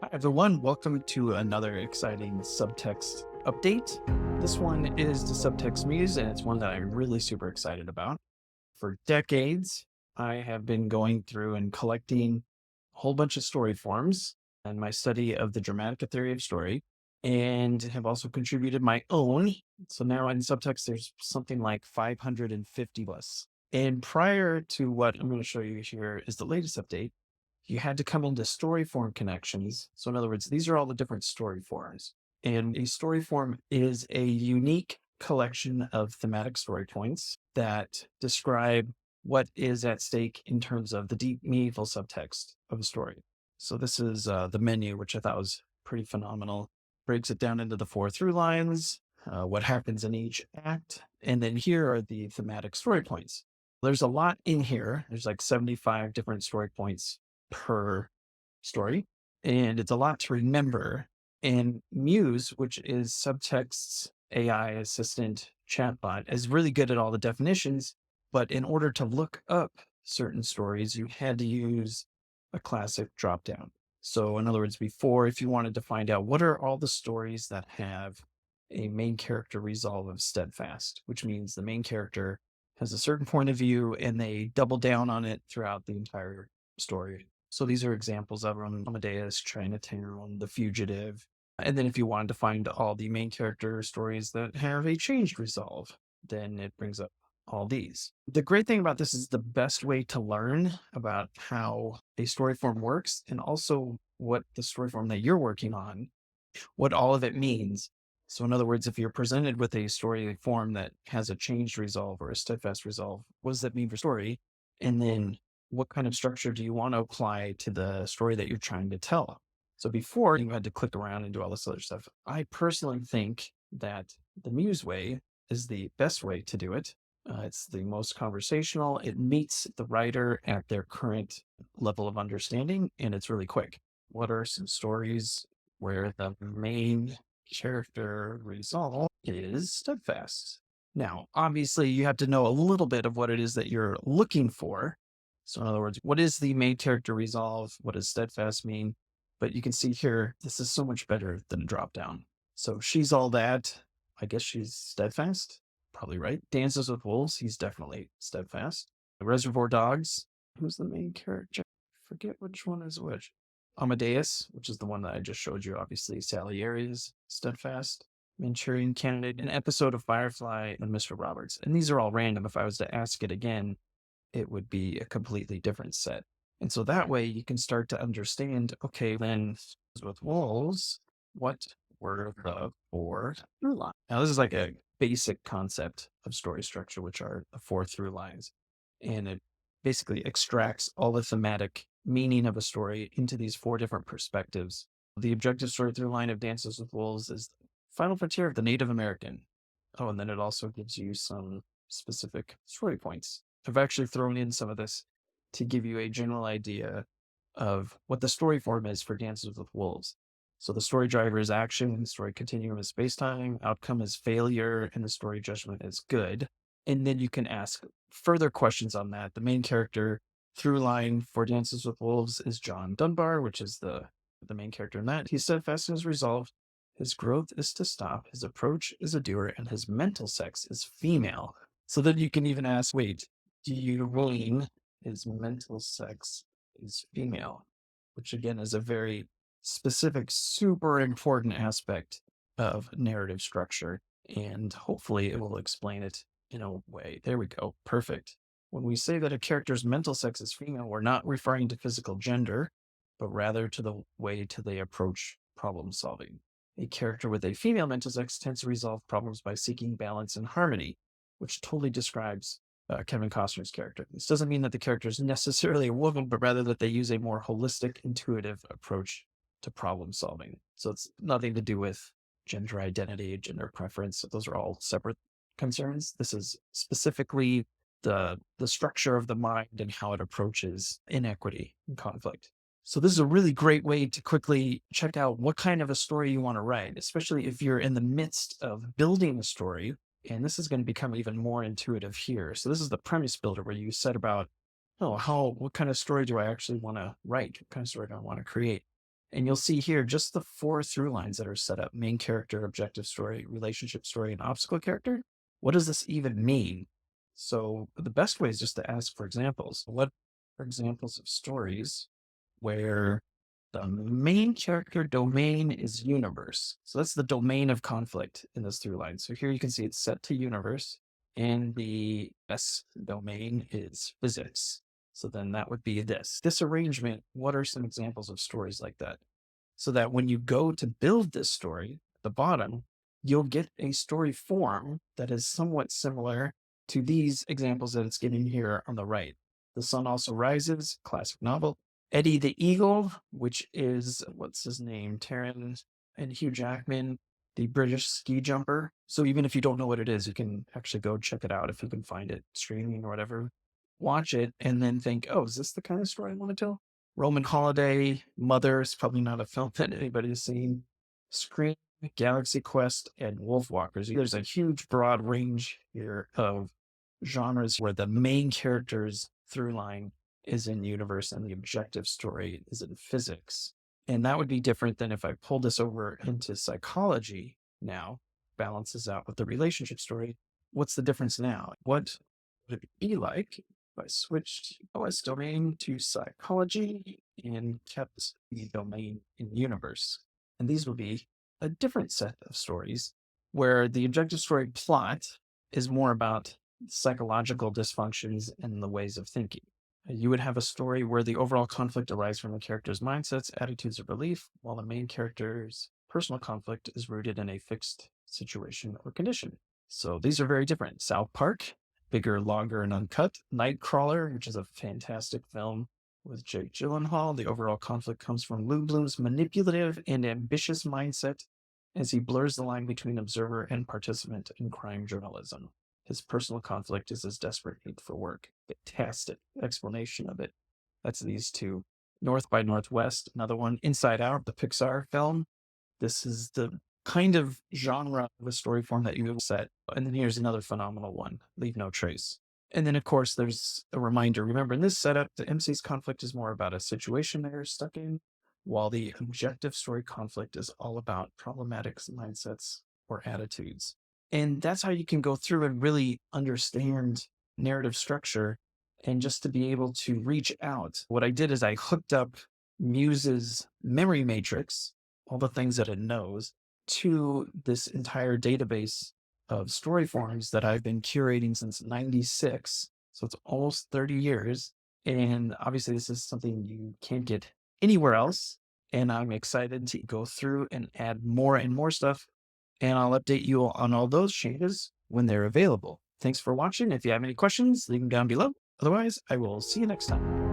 Hi everyone, welcome to another exciting subtext update. This one is the Subtxt Muse, and it's one that I'm really super excited about. For decades, I have been going through and collecting a whole bunch of story forms and my study of the dramatic theory of story, and have also contributed my own. So now in Subtext, there's something like 550 plus. And prior to what I'm going to show you here is the latest update. You had to come into Storyform Connections. So in other words, these are all the different story forms. And a story form is a unique collection of thematic story points that describe what is at stake in terms of the deep, meaningful subtext of a story. So this is the menu, which I thought was pretty phenomenal. Breaks it down into the 4 through lines, what happens in each act. And then here are the thematic story points. There's a lot in here. There's like 75 different story points per story, and it's a lot to remember. And Muse, which is Subtext's AI assistant chatbot, is really good at all the definitions. But in order to look up certain stories, you had to use a classic dropdown. So in other words, before, if you wanted to find out what are all the stories that have a main character resolve of steadfast, which means the main character has a certain point of view and they double down on it throughout the entire story. So these are examples of them: Amadeus, Chinatown, The Fugitive. And then if you wanted to find all the main character stories that have a changed resolve, then it brings up all these. The great thing about this is the best way to learn about how a story form works, and also what the story form that you're working on, what all of it means. So in other words, if you're presented with a story form that has a changed resolve or a steadfast resolve, what does that mean for story? And then what kind of structure do you want to apply to the story that you're trying to tell? So before, you had to click around and do all this other stuff. I personally think that the Muse way is the best way to do it. It's the most conversational. It meets the writer at their current level of understanding, and it's really quick. What are some stories where the main character resolve is steadfast? Now, obviously, you have to know a little bit of what it is that you're looking for. So in other words, what is the main character resolve? What does steadfast mean? But you can see here, this is so much better than a drop down. So she's all that. I guess she's steadfast. Probably right. Dances with Wolves. He's definitely steadfast. Reservoir Dogs. Who's the main character? Forget which one is which. Amadeus, which is the one that I just showed you, obviously. Salieri is steadfast. Manchurian Candidate, an episode of Firefly, and Mr. Roberts. And these are all random. If I was to ask it again, it would be a completely different set. And so that way you can start to understand, okay, then with wolves, what were the 4 through lines? Now, this is like a basic concept of story structure, which are the 4 through lines. And it basically extracts all the thematic meaning of a story into these 4 different perspectives. The objective story through line of Dances with Wolves is the final frontier of the Native American. Oh, and then it also gives you some specific story points. I've actually thrown in some of this to give you a general idea of what the story form is for Dances with Wolves. So the story driver is action, the story continuum is space-time, outcome is failure, and the story judgment is good. And then you can ask further questions on that. The main character through line for Dances with Wolves is John Dunbar, which is the main character in that. He's steadfast in his resolve. His growth is to stop. His approach is a doer, and his mental sex is female. So then you can even ask, wait, do you mean his mental sex is female? Which again is a very specific, super important aspect of narrative structure. And hopefully it will explain it in a way. There we go. Perfect. When we say that a character's mental sex is female, we're not referring to physical gender, but rather to the way they approach problem solving. A character with a female mental sex tends to resolve problems by seeking balance and harmony, which totally describes Kevin Costner's character. This doesn't mean that the character is necessarily a woman, but rather that they use a more holistic, intuitive approach to problem solving. So it's nothing to do with gender identity, gender preference. Those are all separate concerns. This is specifically the structure of the mind and how it approaches inequity and conflict. So this is a really great way to quickly check out what kind of a story you want to write, especially if you're in the midst of building a story. And this is going to become even more intuitive here. So this is the premise builder where you set about, what kind of story do I actually want to write? What kind of story do I want to create? And you'll see here just the 4 through lines that are set up: main character, objective story, relationship story, and obstacle character. What does this even mean? So the best way is just to ask for examples. What are examples of stories where the main character domain is universe? So that's the domain of conflict in this through line. So here you can see it's set to universe, and the S domain is physics. So then that would be this arrangement. What are some examples of stories like that? So that when you go to build this story at the bottom, you'll get a story form that is somewhat similar to these examples that it's giving here on the right. The Sun Also Rises, classic novel. Eddie the Eagle, which is, what's his name? Taron and Hugh Jackman, the British ski jumper. So even if you don't know what it is, you can actually go check it out if you can find it streaming or whatever. Watch it and then think, oh, is this the kind of story I want to tell? Roman Holiday, Mother is probably not a film that anybody has seen. Scream, Galaxy Quest, and Wolfwalkers. There's a huge broad range here of genres where the main character's through line is in universe and the objective story is in physics. And that would be different than if I pulled this over into psychology now, balances out with the relationship story. What's the difference now? What would it be like if I switched OS domain to psychology and kept the domain in universe? And these would be a different set of stories where the objective story plot is more about psychological dysfunctions and the ways of thinking. You would have a story where the overall conflict arises from the character's mindsets, attitudes, or belief, while the main character's personal conflict is rooted in a fixed situation or condition. So these are very different. South Park, bigger, longer, and uncut. Nightcrawler, which is a fantastic film with Jake Gyllenhaal. The overall conflict comes from Lou Bloom's manipulative and ambitious mindset as he blurs the line between observer and participant in crime journalism. His personal conflict is his desperate need for work. Fantastic explanation of it. That's these two. North by Northwest, another one. Inside Out, the Pixar film. This is the kind of genre of a story form that you have set. And then here's another phenomenal one, Leave No Trace. And then, of course, there's a reminder. Remember, in this setup, the MC's conflict is more about a situation they're stuck in, while the objective story conflict is all about problematic mindsets or attitudes. And that's how you can go through and really understand narrative structure and just to be able to reach out. What I did is I hooked up Muse's memory matrix, all the things that it knows, to this entire database of story forms that I've been curating since 96. So it's almost 30 years. And obviously this is something you can't get anywhere else. And I'm excited to go through and add more and more stuff. And I'll update you on all those changes when they're available. Thanks for watching. If you have any questions, leave them down below. Otherwise, I will see you next time.